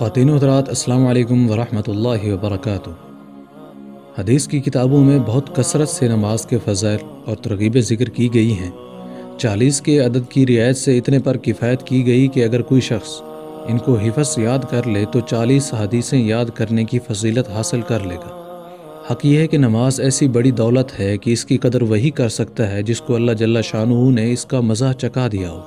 خواتین و حضرات، السلام علیکم ورحمۃ اللہ وبرکاتہ۔ حدیث کی کتابوں میں بہت کثرت سے نماز کے فضائل اور ترغیبیں ذکر کی گئی ہیں۔ 40 کے عدد کی رعایت سے اتنے پر کفایت کی گئی کہ اگر کوئی شخص ان کو حفظ یاد کر لے تو 40 حدیثیں یاد کرنے کی فضیلت حاصل کر لے گا۔ حق یہ ہے کہ نماز ایسی بڑی دولت ہے کہ اس کی قدر وہی کر سکتا ہے جس کو اللہ جل شانہ نے اس کا مزہ چکھا دیا ہو۔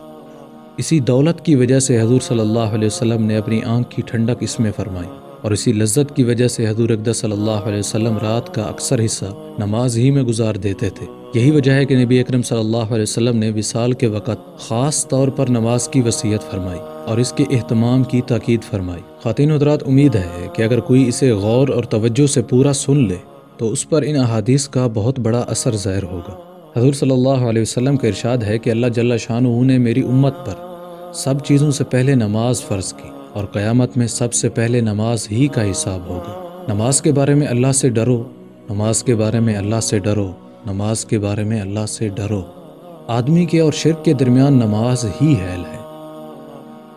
اسی دولت کی وجہ سے حضور صلی اللہ علیہ وسلم نے اپنی آنکھ کی ٹھنڈک اس میں فرمائی، اور اسی لذت کی وجہ سے حضور اقدس صلی اللہ علیہ وسلم رات کا اکثر حصہ نماز ہی میں گزار دیتے تھے۔ یہی وجہ ہے کہ نبی اکرم صلی اللہ علیہ وسلم نے وصال کے وقت خاص طور پر نماز کی وصیت فرمائی اور اس کے اہتمام کی تاکید فرمائی۔ خواتین و حضرات، امید ہے کہ اگر کوئی اسے غور اور توجہ سے پورا سن لے تو اس پر ان احادیث کا بہت بڑا اثر ظاہر ہوگا۔ حضور صلی اللہ علیہ وسلم کا ارشاد ہے کہ اللہ جل شانہ نے میری امت پر سب چیزوں سے پہلے نماز فرض کی، اور قیامت میں سب سے پہلے نماز ہی کا حساب ہوگا۔ نماز کے بارے میں اللہ سے ڈرو، نماز کے بارے میں اللہ سے ڈرو، نماز کے بارے میں اللہ سے ڈرو۔ آدمی کے اور شرک کے درمیان نماز ہی حائل ہے۔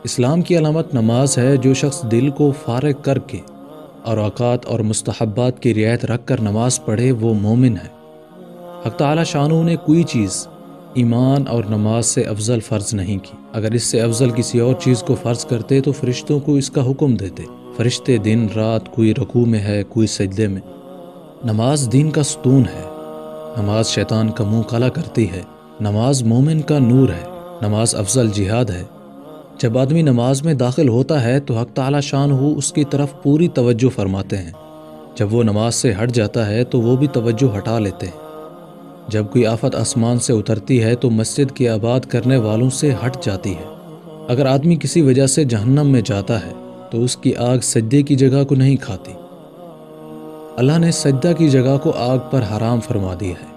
اسلام کی علامت نماز ہے۔ جو شخص دل کو فارغ کر کے اور اوقات اور مستحبات کی رعایت رکھ کر نماز پڑھے وہ مومن ہے۔ حق تعالی شانہ نے کوئی چیز ایمان اور نماز سے افضل فرض نہیں کی۔ اگر اس سے افضل کسی اور چیز کو فرض کرتے تو فرشتوں کو اس کا حکم دیتے۔ فرشتے دن رات، کوئی رکوع میں ہے، کوئی سجدے میں۔ نماز دین کا ستون ہے۔ نماز شیطان کا منہ کالا کرتی ہے۔ نماز مومن کا نور ہے۔ نماز افضل جہاد ہے۔ جب آدمی نماز میں داخل ہوتا ہے تو حق تعالی شانہ اس کی طرف پوری توجہ فرماتے ہیں۔ جب وہ نماز سے ہٹ جاتا ہے تو وہ بھی توجہ ہٹا لیتے ہیں۔ جب کوئی آفت آسمان سے اترتی ہے تو مسجد کی آباد کرنے والوں سے ہٹ جاتی ہے۔ اگر آدمی کسی وجہ سے جہنم میں جاتا ہے تو اس کی آگ سجدے کی جگہ کو نہیں کھاتی۔ اللہ نے سجدہ کی جگہ کو آگ پر حرام فرما دیا ہے۔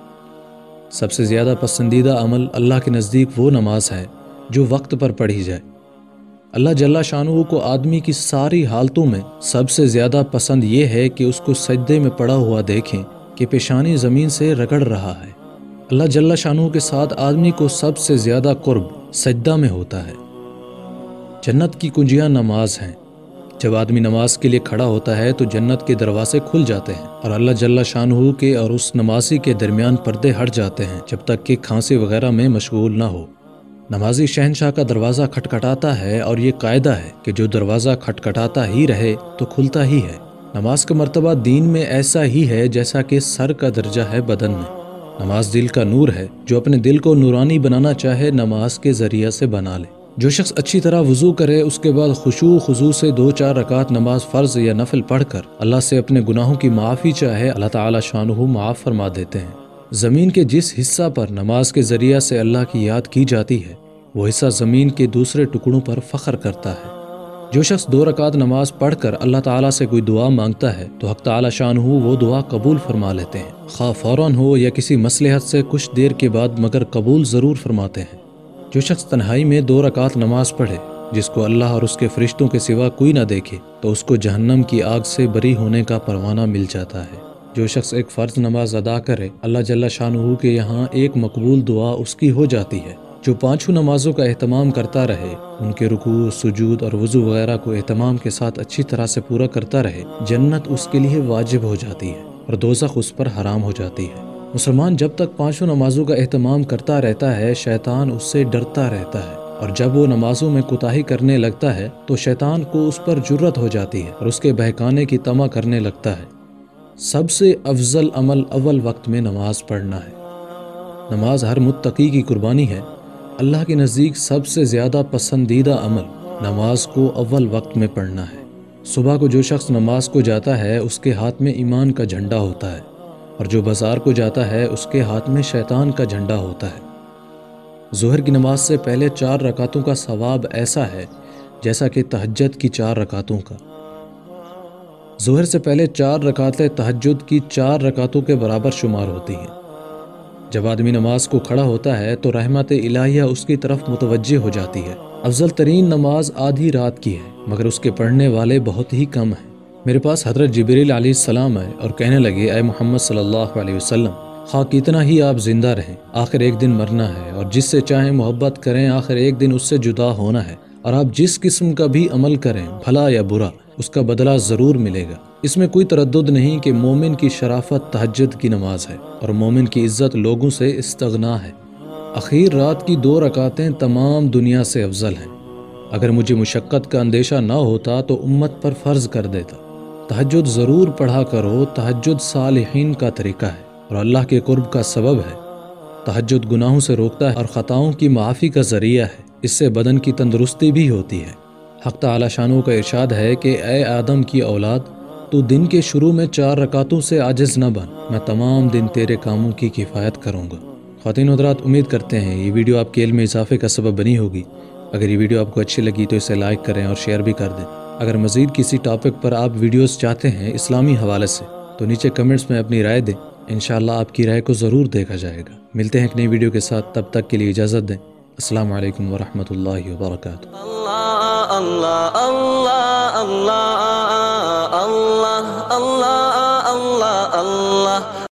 سب سے زیادہ پسندیدہ عمل اللہ کے نزدیک وہ نماز ہے جو وقت پر پڑھی جائے۔ اللہ جل شانہ کو آدمی کی ساری حالتوں میں سب سے زیادہ پسند یہ ہے کہ اس کو سجدے میں پڑا ہوا دیکھیں کہ پیشانی زمین سے رگڑ رہا ہے۔ اللہ جل شانہ کے ساتھ آدمی کو سب سے زیادہ قرب سجدہ میں ہوتا ہے۔ جنت کی کنجیاں نماز ہیں۔ جب آدمی نماز کے لیے کھڑا ہوتا ہے تو جنت کے دروازے کھل جاتے ہیں اور اللہ جل شانہ کے اور اس نمازی کے درمیان پردے ہٹ جاتے ہیں جب تک کہ کھانسی وغیرہ میں مشغول نہ ہو۔ نمازی شہنشاہ کا دروازہ کھٹکھٹاتا ہے اور یہ قاعدہ ہے کہ جو دروازہ کھٹکھٹاتا ہی رہے تو کھلتا ہی ہے۔ نماز کا مرتبہ دین میں ایسا ہی ہے جیسا کہ سر کا درجہ ہے بدن میں۔ نماز دل کا نور ہے۔ جو اپنے دل کو نورانی بنانا چاہے نماز کے ذریعہ سے بنا لے۔ جو شخص اچھی طرح وضو کرے اس کے بعد خشوع خضوع سے 2-4 رکعت نماز فرض یا نفل پڑھ کر اللہ سے اپنے گناہوں کی معافی چاہے، اللہ تعالی شانہ معاف فرما دیتے ہیں۔ زمین کے جس حصہ پر نماز کے ذریعہ سے اللہ کی یاد کی جاتی ہے وہ حصہ زمین کے دوسرے ٹکڑوں پر فخر کرتا ہے۔ جو شخص 2 رکعت نماز پڑھ کر اللہ تعالیٰ سے کوئی دعا مانگتا ہے تو حق تعالی شانہ وہ دعا قبول فرما لیتے ہیں، خواہ فوراً ہو یا کسی مصلحت سے کچھ دیر کے بعد، مگر قبول ضرور فرماتے ہیں۔ جو شخص تنہائی میں 2 رکعت نماز پڑھے جس کو اللہ اور اس کے فرشتوں کے سوا کوئی نہ دیکھے تو اس کو جہنم کی آگ سے بری ہونے کا پروانہ مل جاتا ہے۔ جو شخص ایک فرض نماز ادا کرے اللہ جل شانہ کے یہاں ایک مقبول دعا اس کی ہو جاتی ہے۔ جو 5 نمازوں کا اہتمام کرتا رہے، ان کے رکوع، سجود اور وضو وغیرہ کو اہتمام کے ساتھ اچھی طرح سے پورا کرتا رہے، جنت اس کے لیے واجب ہو جاتی ہے اور دوزخ اس پر حرام ہو جاتی ہے۔ مسلمان جب تک 5 نمازوں کا اہتمام کرتا رہتا ہے شیطان اس سے ڈرتا رہتا ہے، اور جب وہ نمازوں میں کوتاہی کرنے لگتا ہے تو شیطان کو اس پر جرأت ہو جاتی ہے اور اس کے بہکانے کی طمع کرنے لگتا ہے۔ سب سے افضل عمل اول وقت میں نماز پڑھنا ہے۔ نماز ہر متقی کی قربانی ہے۔ اللہ کے نزدیک سب سے زیادہ پسندیدہ عمل نماز کو اول وقت میں پڑھنا ہے۔ صبح کو جو شخص نماز کو جاتا ہے اس کے ہاتھ میں ایمان کا جھنڈا ہوتا ہے، اور جو بازار کو جاتا ہے اس کے ہاتھ میں شیطان کا جھنڈا ہوتا ہے۔ ظہر کی نماز سے پہلے 4 رکعتوں کا ثواب ایسا ہے جیسا کہ تہجد کی 4 رکعتوں کا۔ ظہر سے پہلے 4 رکعتیں تہجد کی 4 رکعتوں کے برابر شمار ہوتی ہیں۔ جب آدمی نماز کو کھڑا ہوتا ہے تو رحمت الہیہ اس کی طرف متوجہ ہو جاتی ہے۔ افضل ترین نماز آدھی رات کی ہے، مگر اس کے پڑھنے والے بہت ہی کم ہیں۔ میرے پاس حضرت جبریل علیہ السلام آئے اور کہنے لگے، اے محمد صلی اللہ علیہ وسلم، خواہ کتنا ہی آپ زندہ رہیں، آخر ایک دن مرنا ہے، اور جس سے چاہیں محبت کریں، آخر ایک دن اس سے جدا ہونا ہے۔ اور آپ جس قسم کا بھی عمل کریں بھلا یا برا اس کا بدلہ ضرور ملے گا۔ اس میں کوئی تردد نہیں کہ مومن کی شرافت تہجد کی نماز ہے اور مومن کی عزت لوگوں سے استغنا ہے۔ اخیر رات کی 2 رکعتیں تمام دنیا سے افضل ہیں۔ اگر مجھے مشقت کا اندیشہ نہ ہوتا تو امت پر فرض کر دیتا۔ تہجد ضرور پڑھا کرو، تہجد صالحین کا طریقہ ہے اور اللہ کے قرب کا سبب ہے۔ تہجد گناہوں سے روکتا ہے اور خطاؤں کی معافی کا ذریعہ ہے، اس سے بدن کی تندرستی بھی ہوتی ہے۔ حق تعالی شانہ کا ارشاد ہے کہ اے آدم کی اولاد، تو دن کے شروع میں 4 رکعتوں سے عاجز نہ بن، میں تمام دن تیرے کاموں کی کفایت کروں گا۔ خواتین و حضرات، امید کرتے ہیں یہ ویڈیو آپ کے علم میں اضافے کا سبب بنی ہوگی۔ اگر یہ ویڈیو آپ کو اچھی لگی تو اسے لائک کریں اور شیئر بھی کر دیں۔ اگر مزید کسی ٹاپک پر آپ ویڈیوز چاہتے ہیں اسلامی حوالے سے تو نیچے کمنٹس میں اپنی رائے دیں، انشاءاللہ آپ کی رائے کو ضرور دیکھا جائے گا۔ ملتے ہیں ایک نئی ویڈیو کے ساتھ، تب تک کے لیے اجازت دیں۔ السلام علیکم ورحمۃ اللہ وبرکاتہ۔ اللہ اللہ اللہ اللہ اللہ اللہ اللہ اللہ